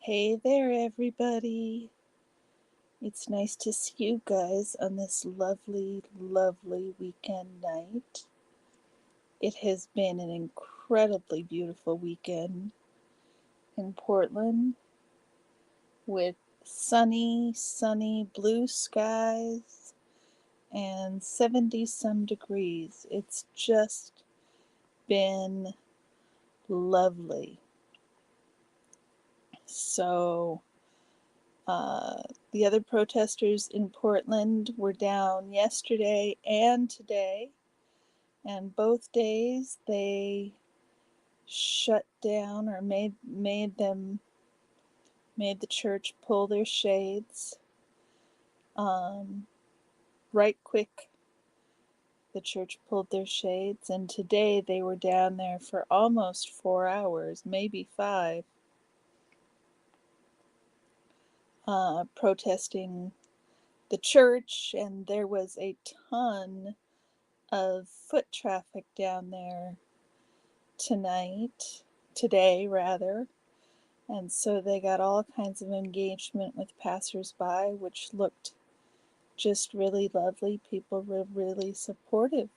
Hey there, everybody. It's nice to see you guys on this lovely, lovely weekend night. It has been an incredibly beautiful weekend in Portland with sunny blue skies and 70 some degrees. It's just been lovely. So, Uh, the other protesters in Portland were down yesterday and today, and both days they shut down or made the church pull their shades. Um, right quick, the church pulled their shades, and today they were down there for almost 4 hours, maybe 5, protesting the church, and there was a ton of foot traffic down there today rather. And so they got all kinds of engagement with passersby, which looked just really lovely. People were really supportive.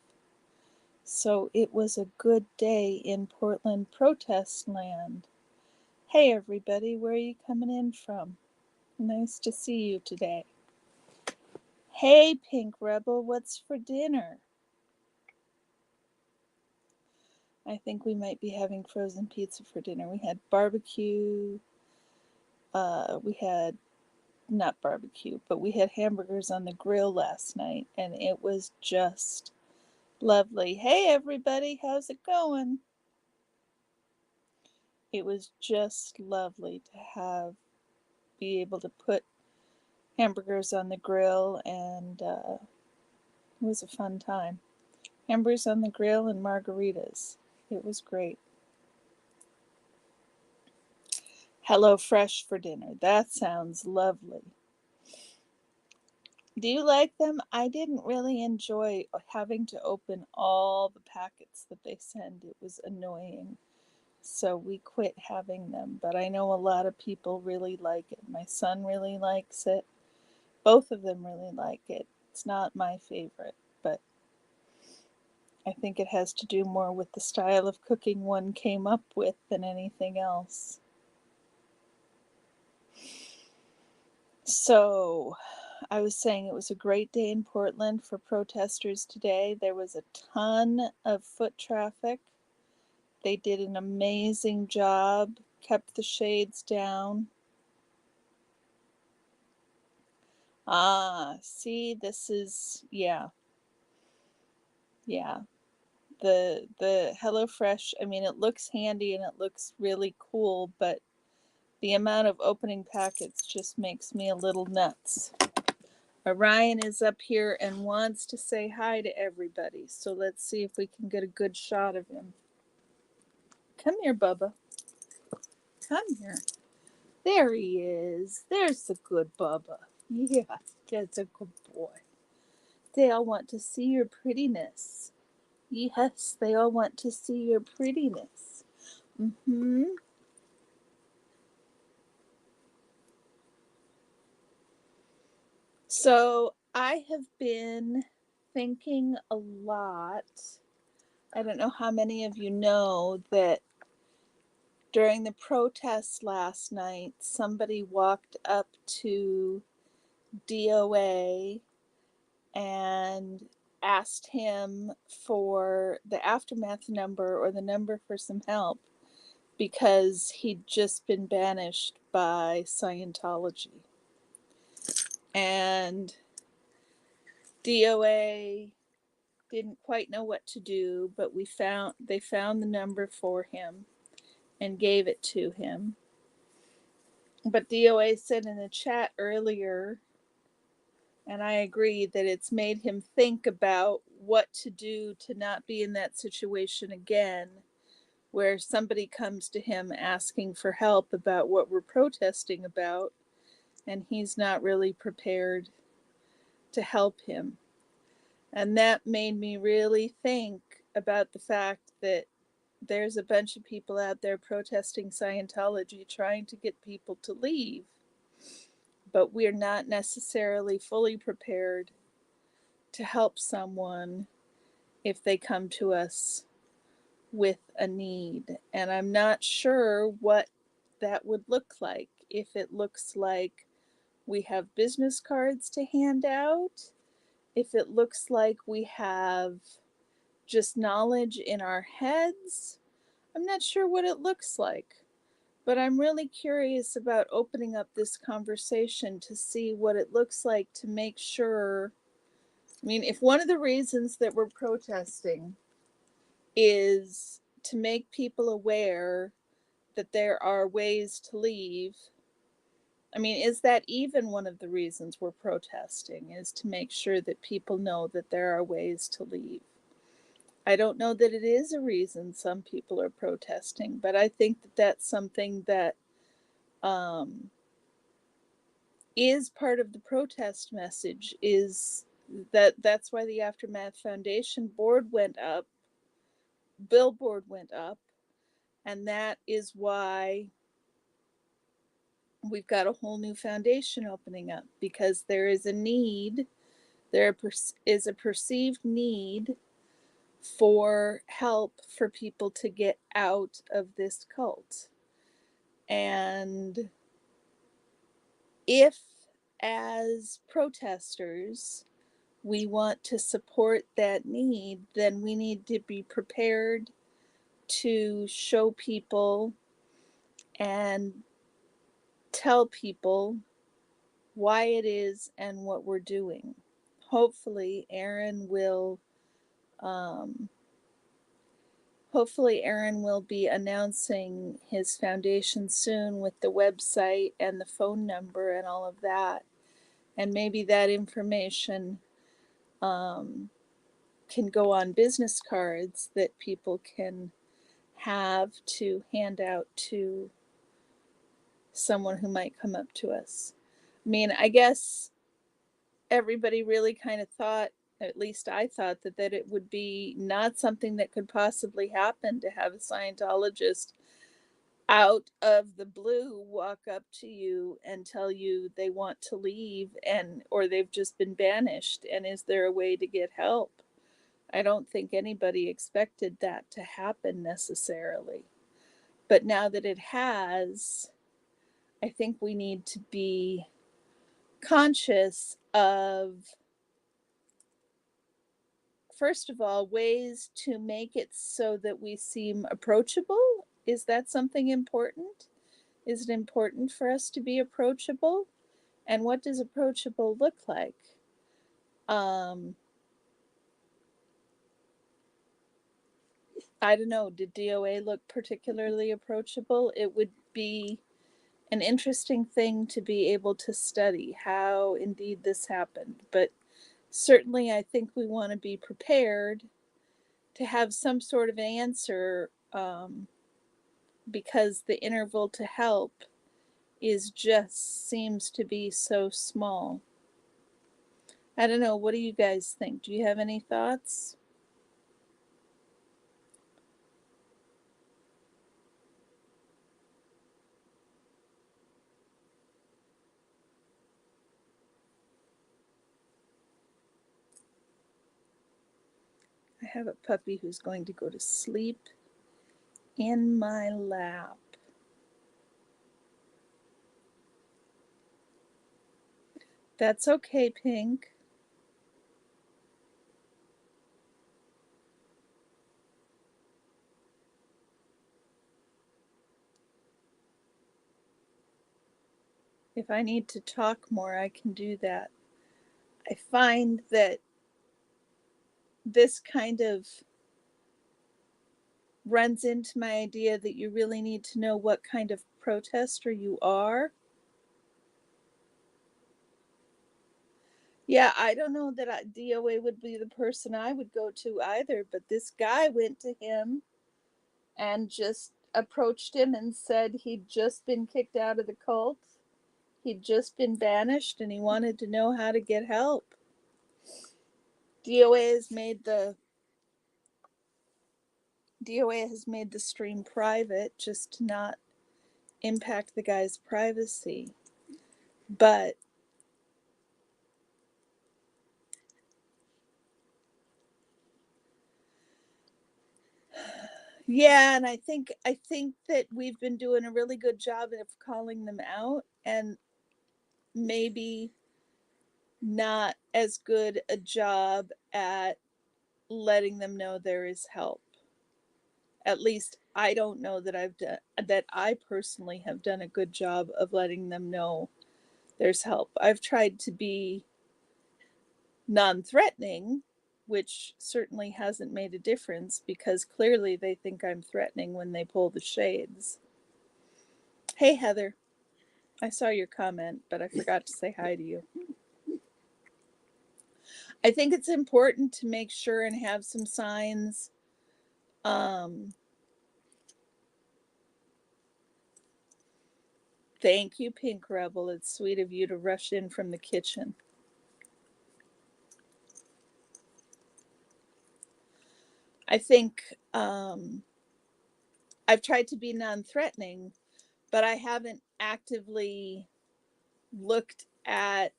So it was a good day in Portland protest land. Hey everybody, where are you coming in from? Nice to see you today. Hey Pink Rebel, what's for dinner? I think we might be having frozen pizza for dinner. We had barbecue. We had not barbecue, but we had hamburgers on the grill last night, and it was just lovely. Hey, everybody, how's it going? It was just lovely to be able to put hamburgers on the grill, and it was a fun time. Hamburgers on the grill and margaritas. It was great. Hello Fresh for dinner. That sounds lovely. Do you like them? I didn't really enjoy having to open all the packets that they send. It was annoying. So we quit having them. But I know a lot of people really like it. My son really likes it. Both of them really like it. It's not my favorite, but I think it has to do more with the style of cooking one came up with than anything else. So, I was saying it was a great day in Portland for protesters today. There was a ton of foot traffic. They did an amazing job, kept the shades down. See, this is, yeah. The HelloFresh, I mean, it looks handy and it looks really cool, but the amount of opening packets just makes me a little nuts. Orion is up here and wants to say hi to everybody, so let's see if we can get a good shot of him. Come here, Bubba. Come here. There he is. There's the good Bubba. Yeah, that's a good boy. They all want to see your prettiness. Yes, they all want to see your prettiness. Mm-hmm. So I have been thinking a lot. I don't know how many of you know that during the protests last night, somebody walked up to DOA and asked him for the aftermath number or the number for some help because he'd just been banished by Scientology. And DOA didn't quite know what to do, but they found the number for him and gave it to him. But DOA said in the chat earlier, and I agree, that it's made him think about what to do to not be in that situation again, where somebody comes to him asking for help about what we're protesting about, and he's not really prepared to help him. And that made me really think about the fact that there's a bunch of people out there protesting Scientology, trying to get people to leave, but we're not necessarily fully prepared to help someone if they come to us with a need. And I'm not sure what that would look like. If it looks like we have business cards to hand out, if it looks like we have just knowledge in our heads, I'm not sure what it looks like. But I'm really curious about opening up this conversation to see what it looks like to make sure. I mean, if one of the reasons that we're protesting is to make people aware that there are ways to leave, I mean, is that even one of the reasons we're protesting, is to make sure that people know that there are ways to leave? I don't know that it is a reason some people are protesting, but I think that that's something that is part of the protest message, is that's why the Aftermath Foundation board went up, billboard went up, and that is why we've got a whole new foundation opening up, because there is a need, there is a perceived need for help for people to get out of this cult. And if, as protesters, we want to support that need, then we need to be prepared to show people and tell people why it is and what we're doing. Hopefully, um, Aaron will be announcing his foundation soon with the website and the phone number and all of that. And maybe that information can go on business cards that people can have to hand out to someone who might come up to us. I mean, I guess everybody really kind of thought, at least I thought, that it would be not something that could possibly happen to have a Scientologist out of the blue walk up to you and tell you they want to leave, and or they've just been banished, and is there a way to get help? I don't think anybody expected that to happen necessarily. But now that it has, I think we need to be conscious of, first of all, ways to make it so that we seem approachable. Is that something important? Is it important for us to be approachable? And what does approachable look like? I don't know. Did DOA look particularly approachable? It would be an interesting thing to be able to study how indeed this happened. But certainly, I think we want to be prepared to have some sort of answer, because the interval to help seems to be so small. I don't know. What do you guys think? Do you have any thoughts? I have a puppy who's going to go to sleep in my lap. That's okay, Pink. If I need to talk more, I can do that. I find that this kind of runs into my idea that you really need to know what kind of protester you are. Yeah, I don't know that DOA would be the person I would go to either, but this guy went to him and just approached him and said he'd just been kicked out of the cult. He'd just been banished and he wanted to know how to get help. DOA has made the DOA has made the stream private just to not impact the guy's privacy. But yeah, and I think that we've been doing a really good job of calling them out, and maybe not as good a job at letting them know there is help. At least I don't know that I personally have done a good job of letting them know there's help. I've tried to be non-threatening, which certainly hasn't made a difference because clearly they think I'm threatening when they pull the shades. Hey, Heather. I saw your comment, but I forgot to say hi to you. I think it's important to make sure and have some signs. Thank you, Pink Rebel. It's sweet of you to rush in from the kitchen. I think I've tried to be non-threatening, but I haven't actively looked at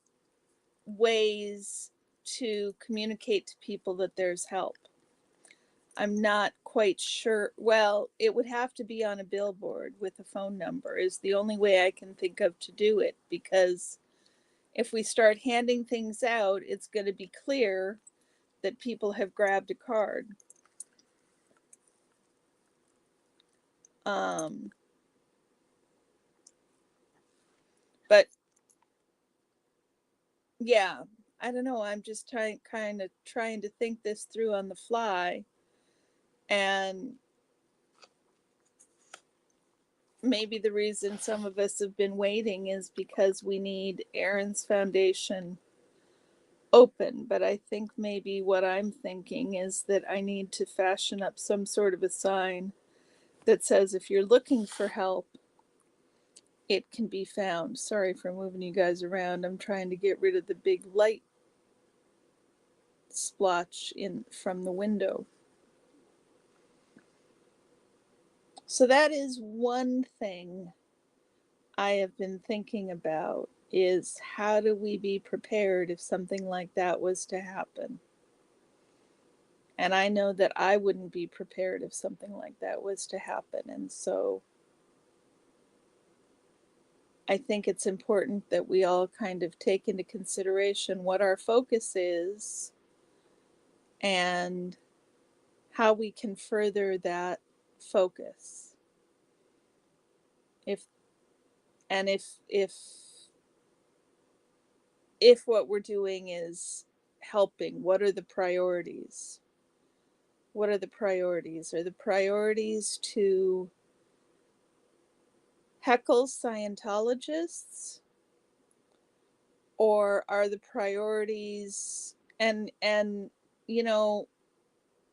ways to communicate to people that there's help. I'm not quite sure. Well, it would have to be on a billboard with a phone number is the only way I can think of to do it, because if we start handing things out, it's going to be clear that people have grabbed a card. But yeah, I don't know. I'm just kind of trying to think this through on the fly, and maybe the reason some of us have been waiting is because we need Aaron's foundation open. But I think maybe what I'm thinking is that I need to fashion up some sort of a sign that says if you're looking for help, it can be found. Sorry for moving you guys around. I'm trying to get rid of the big light splotch in from the window. So that is one thing I have been thinking about, is how do we be prepared if something like that was to happen? And I know that I wouldn't be prepared if something like that was to happen. And so I think it's important that we all kind of take into consideration what our focus is and how we can further that focus. If and if what we're doing is helping, what are the priorities? What are the priorities? Are the priorities to heckle Scientologists, or are the priorities, and you know,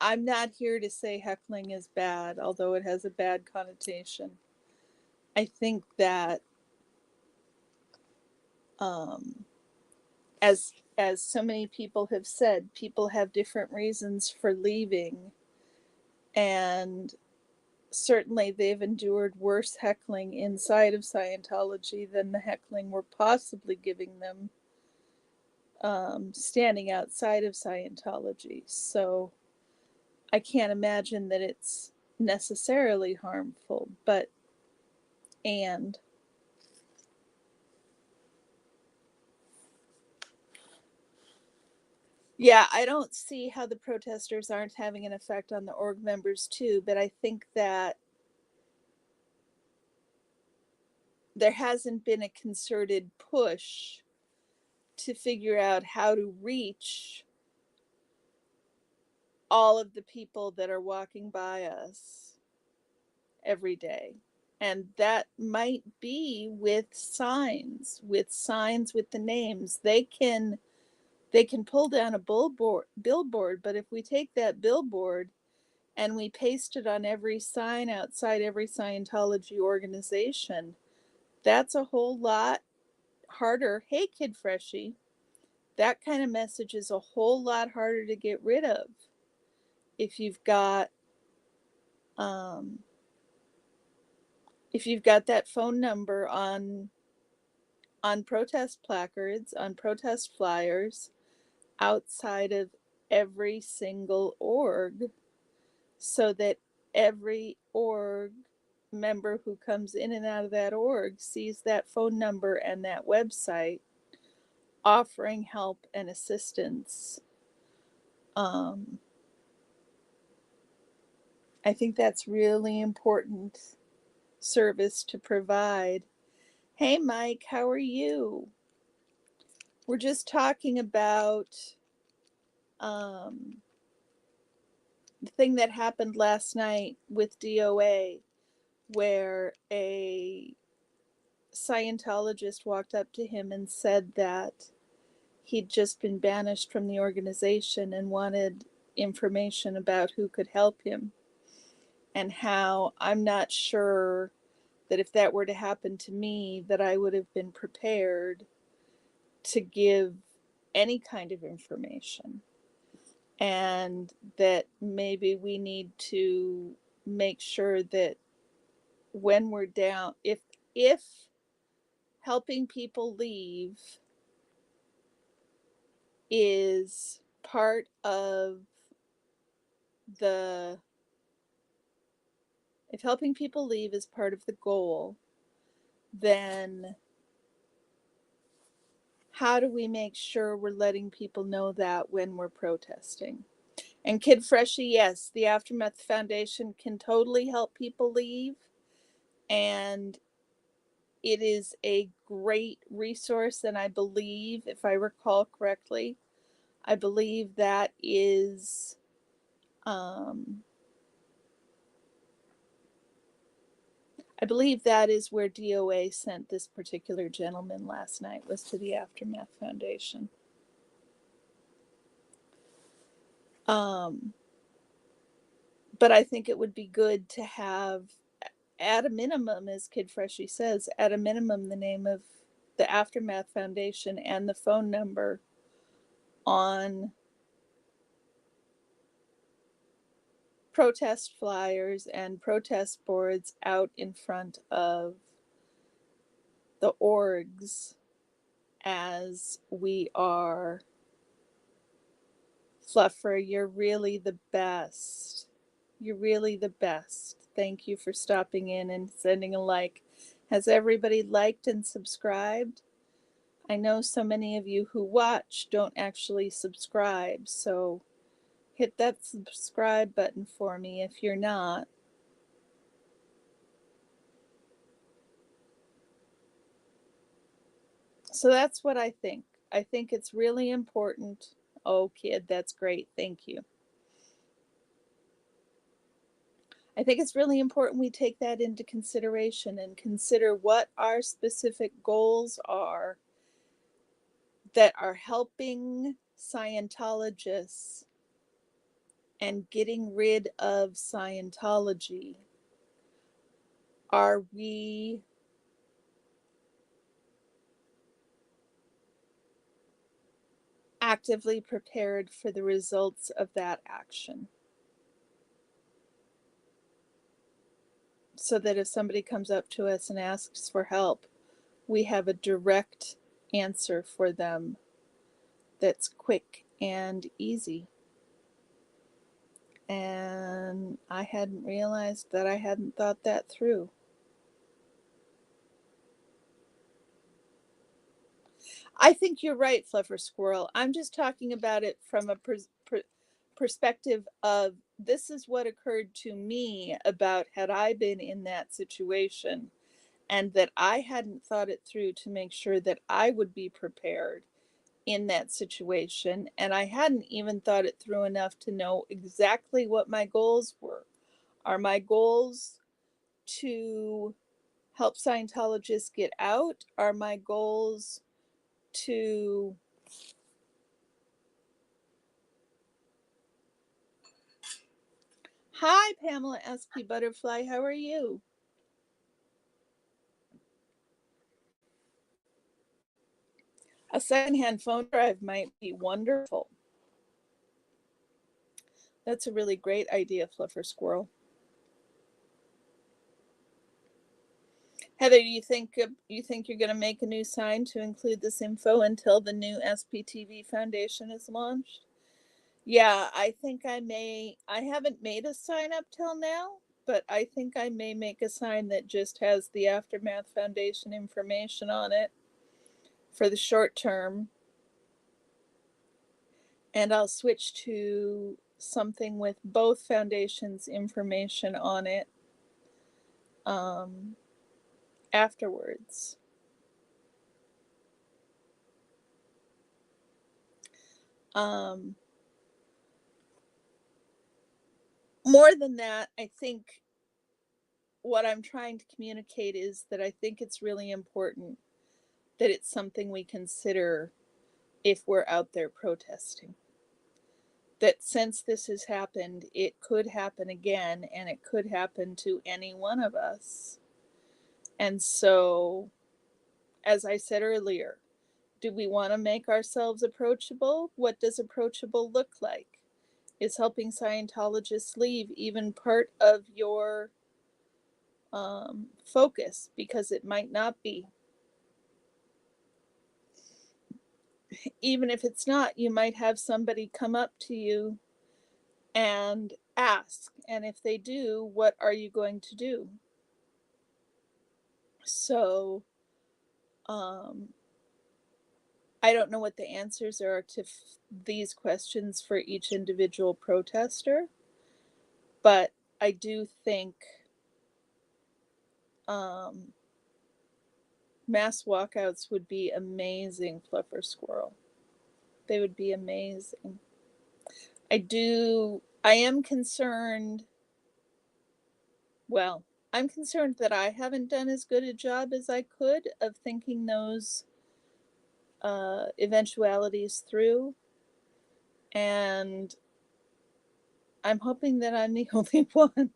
I'm not here to say heckling is bad, although it has a bad connotation. I think that as so many people have said, people have different reasons for leaving, and certainly they've endured worse heckling inside of Scientology than the heckling we're possibly giving them standing outside of Scientology. So I can't imagine that it's necessarily harmful, but and yeah, I don't see how the protesters aren't having an effect on the org members too, but I think that there hasn't been a concerted push to figure out how to reach all of the people that are walking by us every day. And that might be with signs, with the names. They can pull down a billboard, but if we take that billboard and we paste it on every sign outside every Scientology organization, that's a whole lot harder. Hey, Kid Freshie, that kind of message is a whole lot harder to get rid of if you've got If you've got that phone number on protest placards, on protest flyers, outside of every single org, so that every org member who comes in and out of that org sees that phone number and that website offering help and assistance. I think that's really important service to provide. Hey Mike, how are you? We're just talking about the thing that happened last night with DOA, where a Scientologist walked up to him and said that he'd just been banished from the organization and wanted information about who could help him, and how I'm not sure that if that were to happen to me, that I would have been prepared to give any kind of information, and that maybe we need to make sure that when we're down, if helping people leave is part of the if helping people leave is part of the goal, then how do we make sure we're letting people know that when we're protesting? And Kid Freshie, yes, the Aftermath Foundation can totally help people leave, and it is a great resource. And I believe, if I recall correctly, I believe that is where DOA sent this particular gentleman last night, was to the Aftermath Foundation. But I think it would be good to have, at a minimum, as Kid Freshie says, at a minimum, the name of the Aftermath Foundation and the phone number on protest flyers and protest boards out in front of the orgs, as we are. Fluffer, you're really the best. You're really the best. Thank you for stopping in and sending a like. Has everybody liked and subscribed? I know so many of you who watch don't actually subscribe, so hit that subscribe button for me if you're not. So that's what I think. I think it's really important. Oh, Kid, that's great. Thank you. I think it's really important we take that into consideration and consider what our specific goals are that are helping Scientologists and getting rid of Scientology. Are we actively prepared for the results of that action? So that if somebody comes up to us and asks for help, we have a direct answer for them that's quick and easy. And I hadn't realized that I hadn't thought that through. I think you're right, Fluffer Squirrel. I'm just talking about it from a perspective of, this is what occurred to me about had I been in that situation, and that I hadn't thought it through to make sure that I would be prepared in that situation. And I hadn't even thought it through enough to know exactly what my goals were. Are my goals to help Scientologists get out? Are my goals to Hi, Pamela SP Butterfly. How are you? A secondhand phone drive might be wonderful. That's a really great idea, Fluffer Squirrel. Heather, you think you're going to make a new sign to include this info until the new SPTV Foundation is launched? Yeah, I think I may. I haven't made a sign up till now, but I think I may make a sign that just has the Aftermath Foundation information on it for the short term. And I'll switch to something with both foundations' information on it afterwards. More than that, I think what I'm trying to communicate is that I think it's really important that it's something we consider if we're out there protesting. That since this has happened, it could happen again, and it could happen to any one of us. And so, as I said earlier, do we want to make ourselves approachable? What does approachable look like? Is helping Scientologists leave even part of your focus? Because it might not be. Even if it's not, you might have somebody come up to you and ask. And if they do, what are you going to do? So, I don't know what the answers are to these questions for each individual protester, but I do think mass walkouts would be amazing, Fluffer Squirrel. They would be amazing. I am concerned. Well, I'm concerned that I haven't done as good a job as I could of thinking those eventualities through. And I'm hoping that I'm the only one.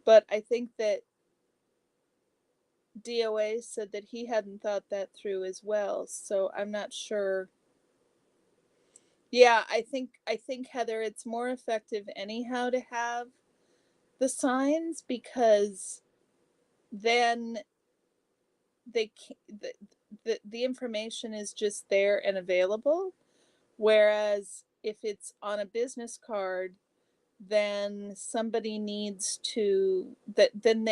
But I think that DOA said that he hadn't thought that through as well. So I'm not sure. Yeah, I think Heather, it's more effective anyhow to have the signs, because then they the information is just there and available. Whereas if it's on a business card, then somebody needs to then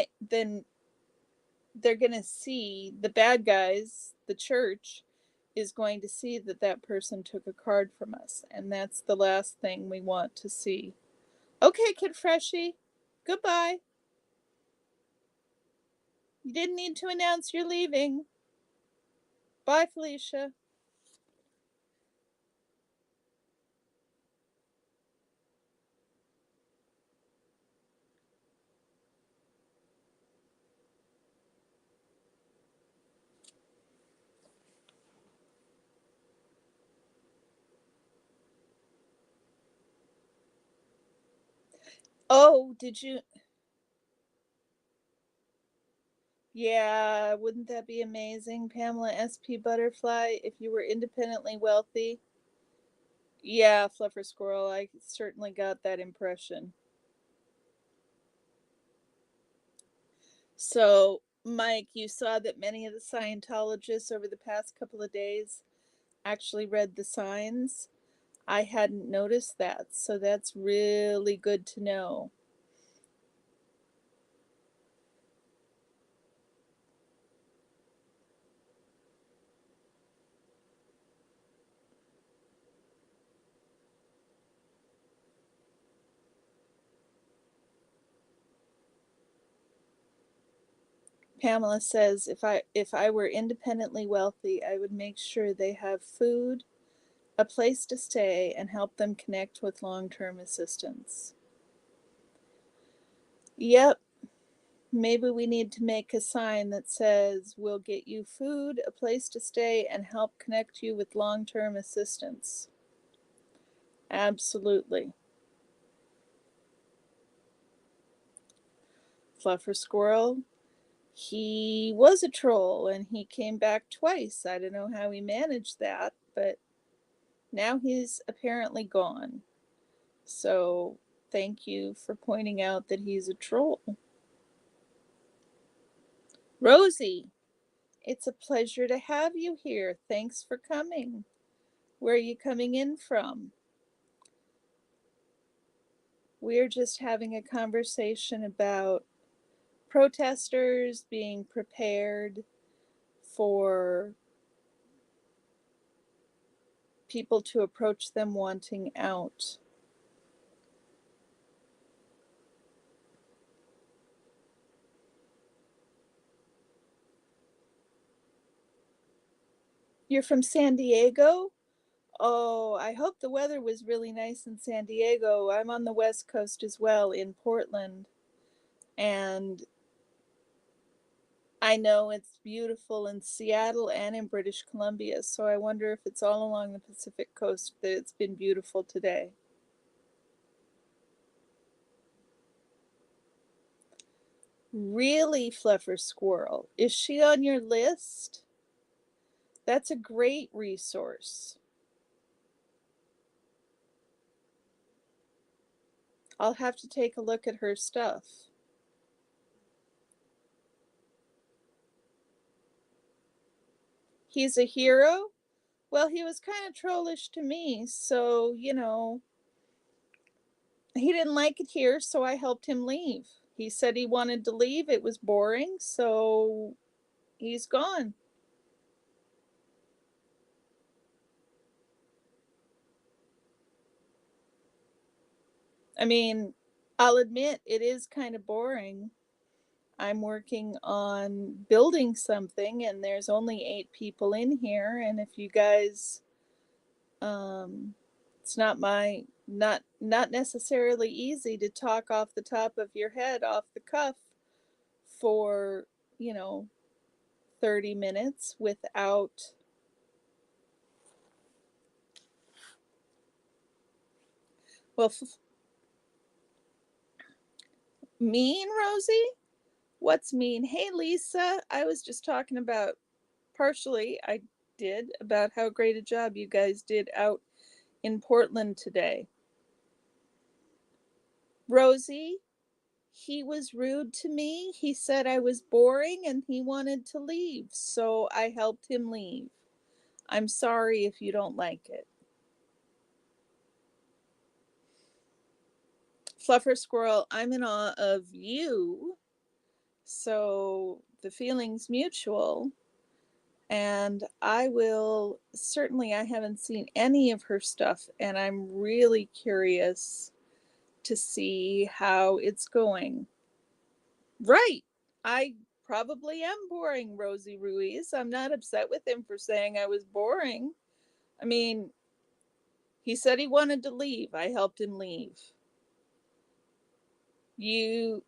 they're going to see the bad guys, the church is going to see that that person took a card from us, and that's the last thing we want to see. Okay, Kid Freshie, goodbye. You didn't need to announce you're leaving. Bye, Felicia. Oh, did you? Yeah, wouldn't that be amazing, Pamela SP Butterfly, if you were independently wealthy? Yeah, Fluffer Squirrel, I certainly got that impression. So, Mike, you saw that many of the Scientologists over the past couple of days actually read the signs. I hadn't noticed that, so that's really good to know. Pamela says if I were independently wealthy, I would make sure they have food, a place to stay, and help them connect with long-term assistance. Yep, maybe we need to make a sign that says we'll get you food, a place to stay, and help connect you with long-term assistance. Absolutely. Fluffer Squirrel, he was a troll and he came back twice. I don't know how he managed that, but now he's apparently gone. So thank you for pointing out that he's a troll. Rosie, it's a pleasure to have you here. Thanks for coming. Where are you coming in from? We're just having a conversation about protesters being prepared for people to approach them wanting out. You're from San Diego? Oh, I hope the weather was really nice in San Diego. I'm on the West Coast as well, in Portland. And I know it's beautiful in Seattle and in British Columbia, so I wonder if it's all along the Pacific coast that it's been beautiful today. Really, Fluffer Squirrel, is she on your list? That's a great resource. I'll have to take a look at her stuff. He's a hero? Well, he was kind of trollish to me, so, he didn't like it here, so I helped him leave. He said he wanted to leave. It was boring, so he's gone. I mean, I'll admit it is kind of boring. I'm working on building something and there's only 8 people in here, and if you guys it's not necessarily easy to talk off the top of your head off the cuff for, you know, 30 minutes without well mean, Rosie? What's mean? Hey Lisa, I was just talking about partially I did about how great a job you guys did out in Portland today. Rosie, he was rude to me. He said I was boring and he wanted to leave, so I helped him leave. I'm sorry if you don't like it. Fluffer Squirrel, I'm in awe of you, so the feeling's mutual. And I will certainly, I haven't seen any of her stuff, and I'm really curious to see how it's going. Right. I probably am boring, Rosie Ruiz. I'm not upset with him for saying I was boring. I mean, he said he wanted to leave. I helped him leave. You.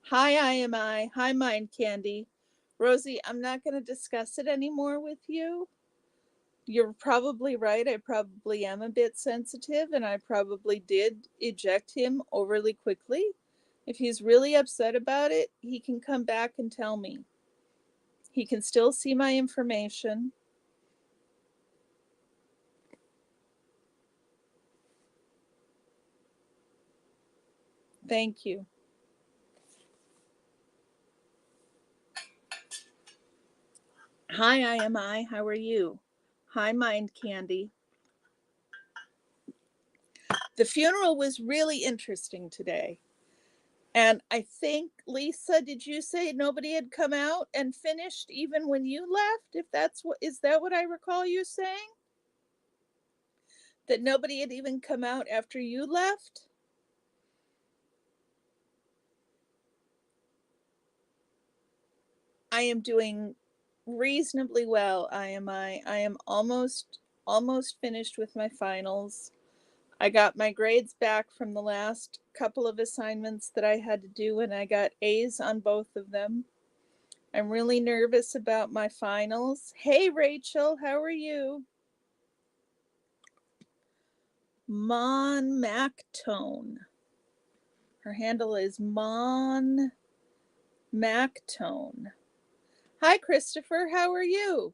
Hi, IMI. Hi, Mind Candy. Rosie, I'm not going to discuss it anymore with you. You're probably right. I probably am a bit sensitive, and I probably did eject him overly quickly. If he's really upset about it, he can come back and tell me. He can still see my information. Thank you. Hi, IMI. How are you? Hi, Mind Candy. The funeral was really interesting today. And I think, Lisa, did you say nobody had come out and finished even when you left? If that's what, is that what I recall you saying? That nobody had even come out after you left? I am doing reasonably well, IMI. I am almost finished with my finals. I got my grades back from the last couple of assignments that I had to do, and I got A's on both of them. I'm really nervous about my finals. Hey, Rachel, how are you? Mon Mactone. Her handle is Mon Mactone. Hi, Christopher, how are you?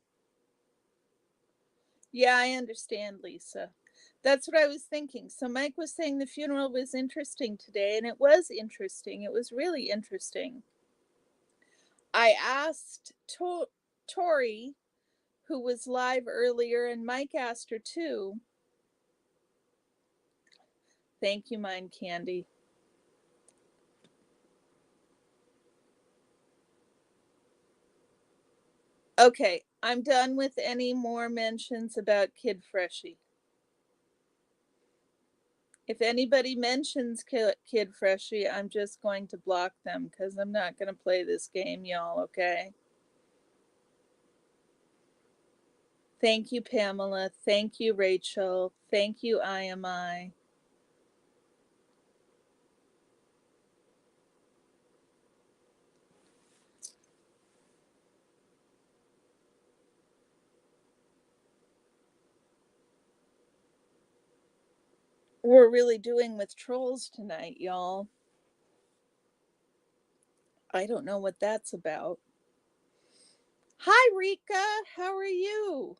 Yeah, I understand, Lisa. That's what I was thinking. So Mike was saying the funeral was interesting today, and it was interesting. It was really interesting. I asked Tori, who was live earlier, and Mike asked her too. Thank you, Mind Candy. Okay, I'm done with any more mentions about Kid Freshie. If anybody mentions Kid Freshie, I'm just going to block them because I'm not going to play this game, y'all, okay? Thank you, Pamela. Thank you, Rachel. Thank you, IMI. We're really doing with trolls tonight, y'all. I don't know what that's about. Hi, Rika. How are you?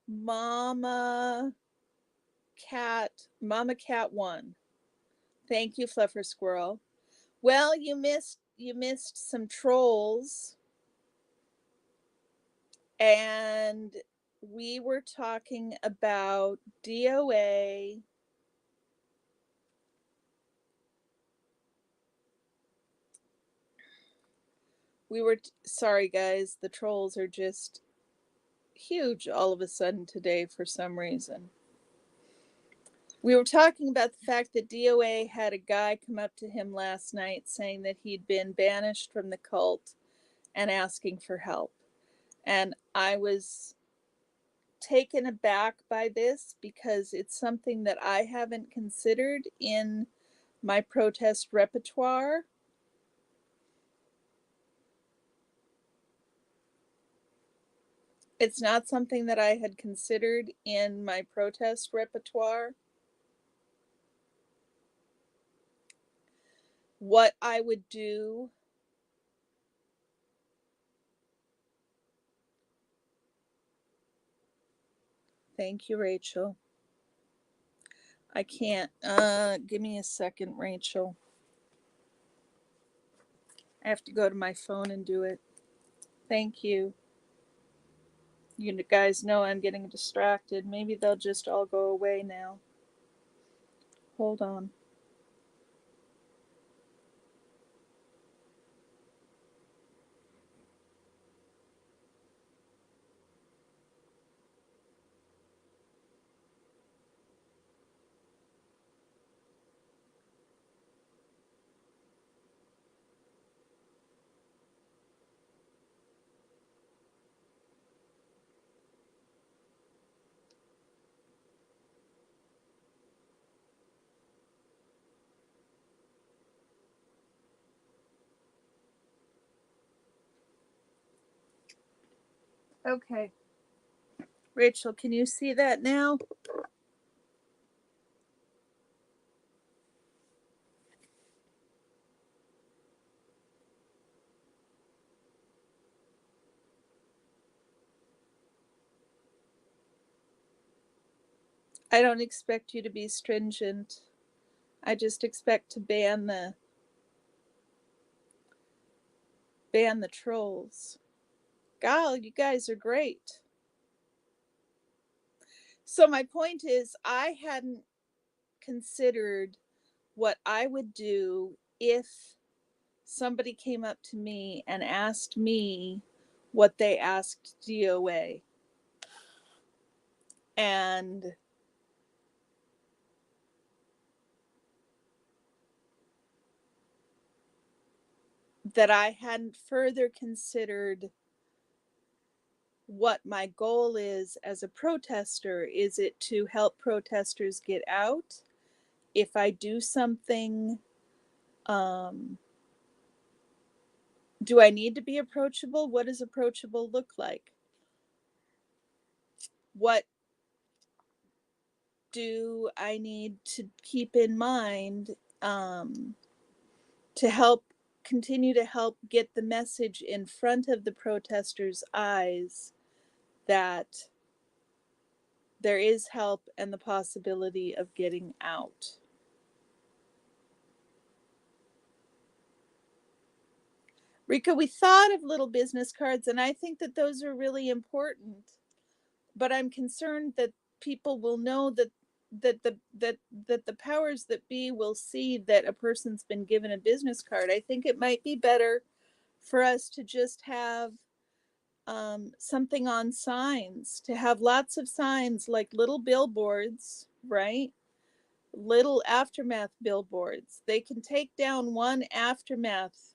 Mama Cat 1. Thank you, Fluffer Squirrel. Well, you missed some trolls, and we were talking about DOA. Sorry guys, the trolls are just huge all of a sudden today for some reason. We were talking about the fact that DOA had a guy come up to him last night saying that he'd been banished from the cult and asking for help. And I was taken aback by this because it's something that I haven't considered in my protest repertoire. It's not something that I had considered in my protest repertoire. What I would do. Thank you, Rachel. I can't. Give me a second, Rachel. I have to go to my phone and do it. Thank you. You guys know I'm getting distracted. Maybe they'll just all go away now. Hold on. Okay. Rachel, can you see that now? I don't expect you to be stringent. I just expect to ban the trolls. God, you guys are great. So my point is I hadn't considered what I would do if somebody came up to me and asked me what they asked DOA. And that I hadn't further considered what my goal is as a protester. Is it to help protesters get out? If I do something, do I need to be approachable? What does approachable look like? What do I need to keep in mind to help continue to help get the message in front of the protesters' eyes that there is help and the possibility of getting out. Rika, we thought of little business cards, and I think that those are really important. But I'm concerned that people will know that the powers that be will see that a person's been given a business card. I think it might be better for us to just have something on signs, to have lots of signs like little billboards, right? Little aftermath billboards. They can take down one aftermath.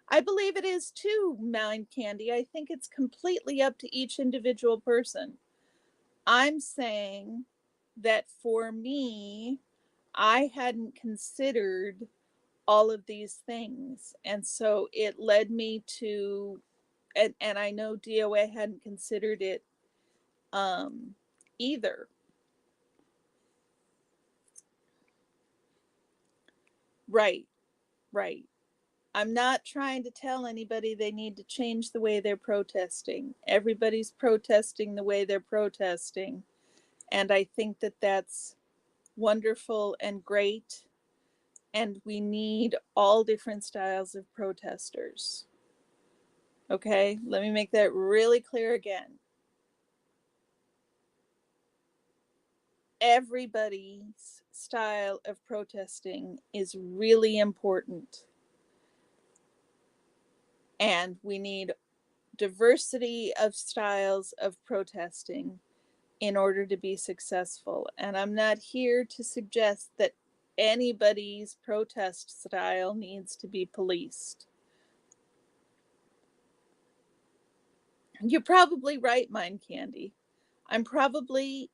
I believe it is too, Mind Candy. I think it's completely up to each individual person. I'm saying that for me, I hadn't considered all of these things. And so it led me to, and I know DOA hadn't considered it either. Right, right. I'm not trying to tell anybody they need to change the way they're protesting. Everybody's protesting the way they're protesting. And I think that that's wonderful and great. And we need all different styles of protesters. Okay, let me make that really clear again. Everybody's style of protesting is really important. And we need diversity of styles of protesting in order to be successful. And I'm not here to suggest that anybody's protest style needs to be policed. You're probably right, Mind Candy. I'm probably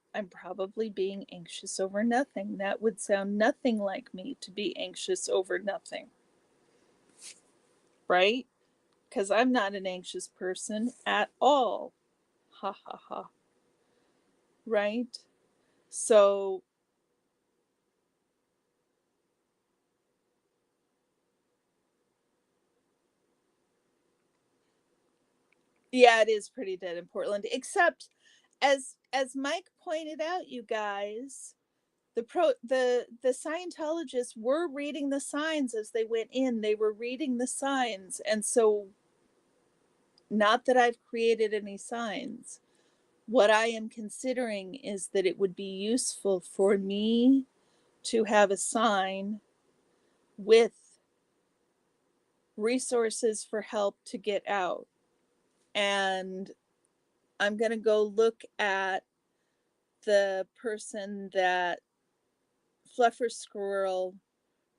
being anxious over nothing. That would sound nothing like me, to be anxious over nothing. Right? Because I'm not an anxious person at all. Ha ha ha. Right? So, yeah, it is pretty dead in Portland. Except, as Mike pointed out, you guys, the Scientologists were reading the signs as they went in. They were reading the signs, and so, not that I've created any signs. What I am considering is that it would be useful for me to have a sign with resources for help to get out. And I'm going to go look at the person that Fluffer Squirrel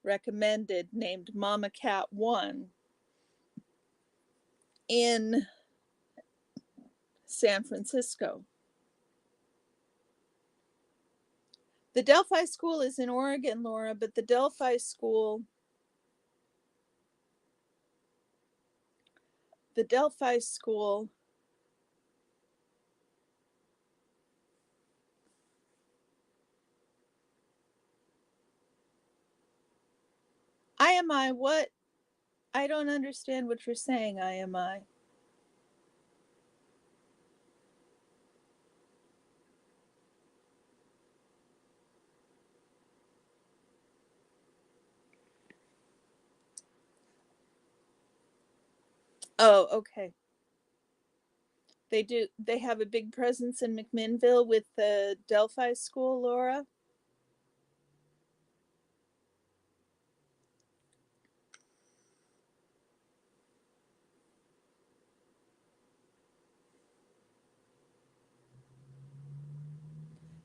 recommended, named Mama Cat 1, in San Francisco. The Delphi School is in Oregon, Laura, but the Delphi School IMI, what? I don't understand what you're saying, IMI. Oh, okay. They have a big presence in McMinnville with the Delphi School, Laura?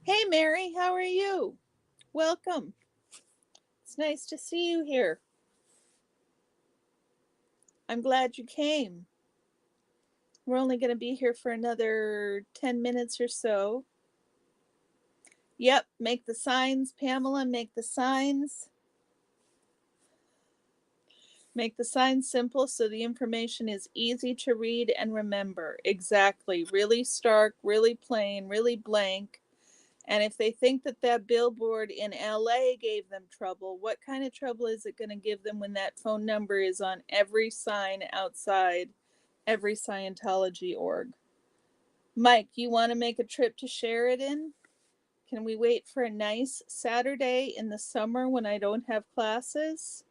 Hey, Mary, how are you? Welcome. It's nice to see you here. I'm glad you came. We're only going to be here for another 10 minutes or so. Yep, make the signs, Pamela, make the signs. Make the signs simple so the information is easy to read and remember. Exactly. Really stark, really plain, really blank. And if they think that that billboard in LA gave them trouble, what kind of trouble is it going to give them when that phone number is on every sign outside every Scientology org? Mike, you want to make a trip to Sheridan? Can we wait for a nice Saturday in the summer when I don't have classes?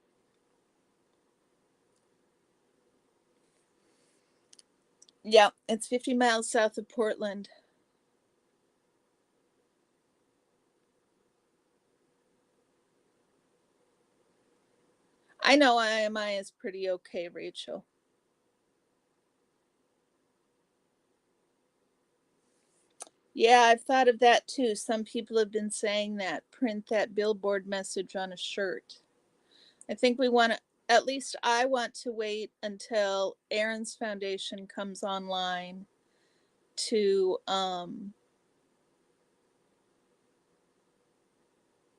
Yeah, it's 50 miles south of Portland. I know IMI is pretty okay, Rachel. Yeah, I've thought of that too. Some people have been saying that. Print that billboard message on a shirt. I think we want to, at least I want to wait until Aaron's foundation comes online to,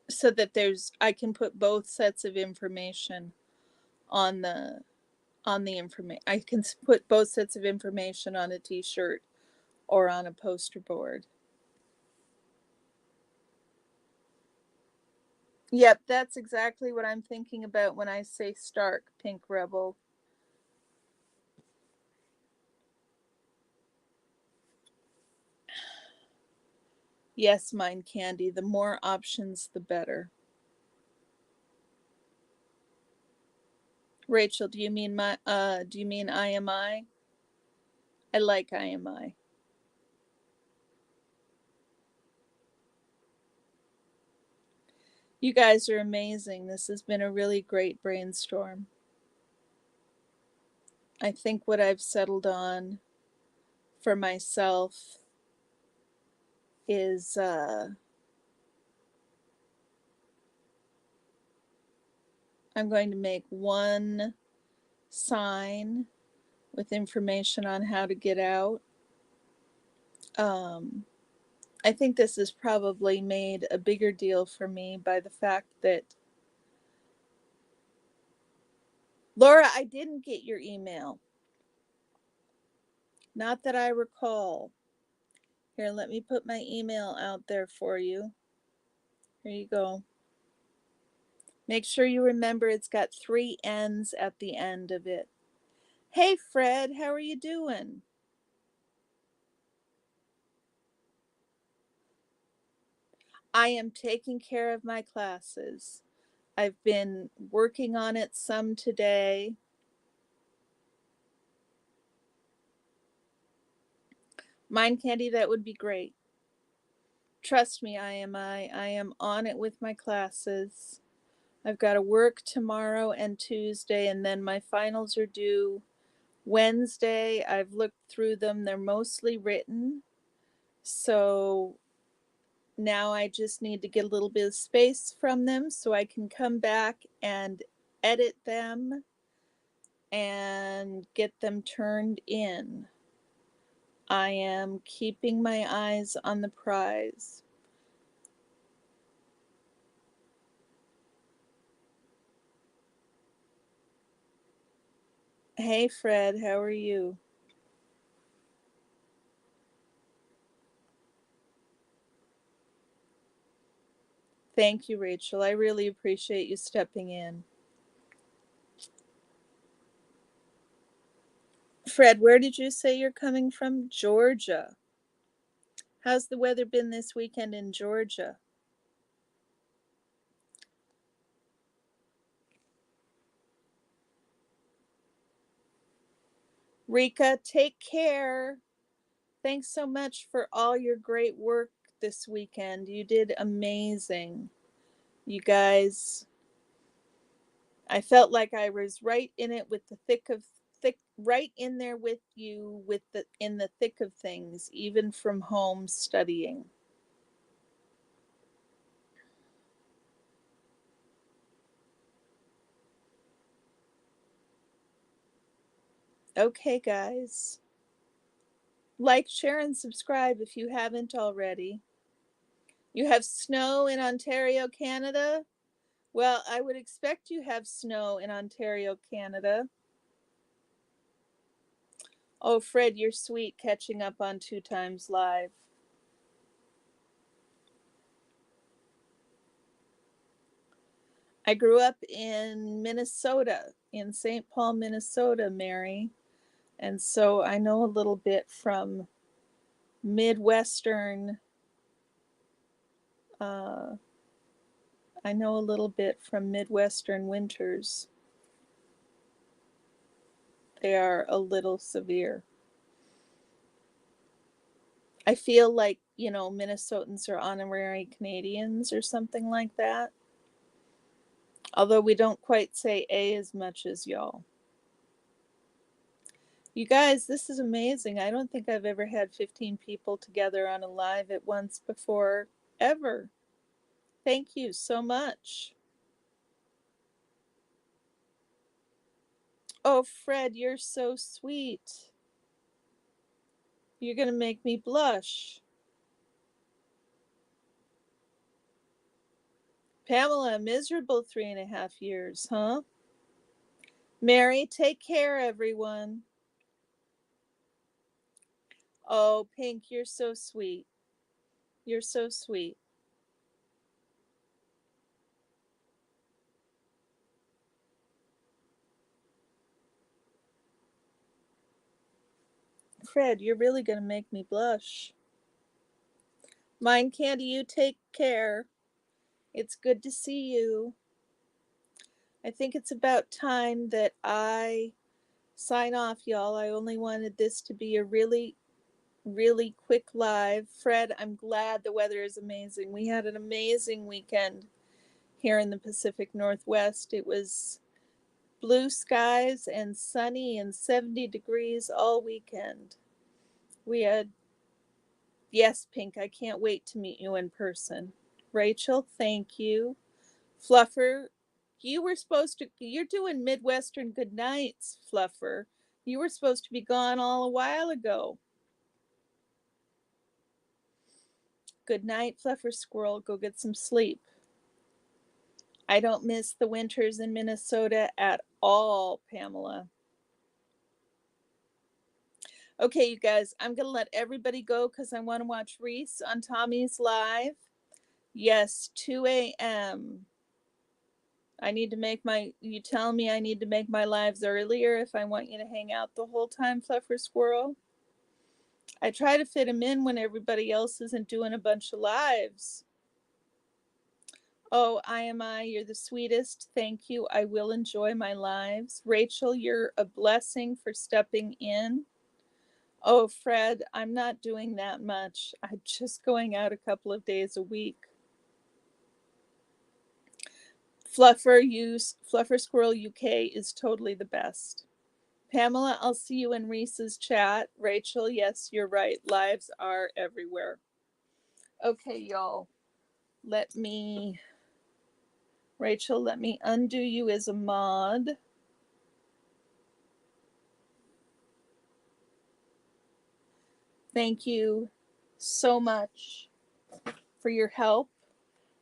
so that I can put both sets of information on the information. I can put both sets of information on a t-shirt or on a poster board. Yep, that's exactly what I'm thinking about when I say Stark, Pink Rebel. Yes, Mind Candy, the more options, the better. Rachel, do you mean IMI? I like IMI. You guys are amazing. This has been a really great brainstorm. I think what I've settled on for myself is I'm going to make one sign with information on how to get out. I think this has probably made a bigger deal for me by the fact that, Laura, I didn't get your email. Not that I recall. Here, let me put my email out there for you. Here you go. Make sure you remember it's got 3 N's at the end of it. Hey, Fred, how are you doing? I am taking care of my classes. I've been working on it some today. Mind Candy, that would be great. Trust me, I am on it with my classes. I've got to work tomorrow and Tuesday, and then my finals are due Wednesday. I've looked through them, they're mostly written. So now I just need to get a little bit of space from them so I can come back and edit them and get them turned in. I am keeping my eyes on the prize. Hey, Fred, how are you? Thank you, Rachel. I really appreciate you stepping in. Fred, where did you say you're coming from? Georgia. How's the weather been this weekend in Georgia? Rika, take care. Thanks so much for all your great work this weekend. You did amazing. You guys, I felt like I was right in it with the thick right in there with you with the in the thick of things, even from home studying. Okay, guys. Like, share, and subscribe if you haven't already. You have snow in Ontario, Canada? Well, I would expect you have snow in Ontario, Canada. Oh, Fred, you're sweet catching up on 2 Times Live. I grew up in Minnesota, in St. Paul, Minnesota, Mary. And so I know a little bit from Midwestern. I know a little bit from Midwestern winters. They are a little severe. I feel like, Minnesotans are honorary Canadians or something like that. Although we don't quite say A as much as y'all. You guys, this is amazing. I don't think I've ever had 15 people together on a live at once before, ever. Thank you so much. Oh, Fred, you're so sweet. You're going to make me blush. Pamela, miserable 3.5 years, huh? Mary, take care, everyone. Oh, Pink, you're so sweet. You're so sweet. Fred, you're really going to make me blush. Mind Candy, you take care. It's good to see you. I think it's about time that I sign off, y'all. I only wanted this to be a really, really quick live. Fred, I'm glad the weather is amazing. We had an amazing weekend here in the Pacific Northwest. It was blue skies and sunny and 70 degrees all weekend. We had, yes, Pink, I can't wait to meet you in person. Rachel, thank you. Fluffer, you're doing Midwestern good nights, Fluffer. You were supposed to be gone all a while ago. Good night, Fluffer Squirrel. Go get some sleep. I don't miss the winters in Minnesota at all, Pamela. Okay, you guys, I'm going to let everybody go because I want to watch Reese on Tommy's Live. Yes, 2 a.m. You tell me I need to make my lives earlier if I want you to hang out the whole time, Fluffer Squirrel. I try to fit them in when everybody else isn't doing a bunch of lives. Oh, IMI, you're the sweetest. Thank you. I will enjoy my lives. Rachel, you're a blessing for stepping in. Oh, Fred, I'm not doing that much. I'm just going out a couple of days a week. Fluffer Squirrel UK is totally the best. Pamela, I'll see you in Reese's chat. Rachel, yes, you're right. Lives are everywhere. Okay, y'all. Rachel, let me undo you as a mod. Thank you so much for your help.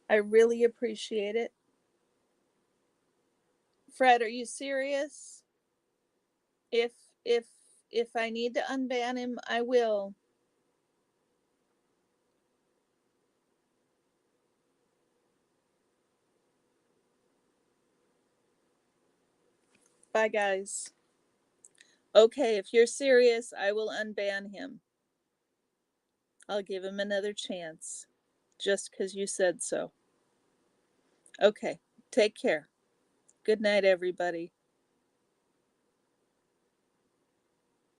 I really appreciate it. Fred, are you serious? If if if I need to unban him, I will. Bye, guys. Okay, if you're serious, I will unban him. I'll give him another chance. Just because you said so. Okay, take care. Good night, everybody.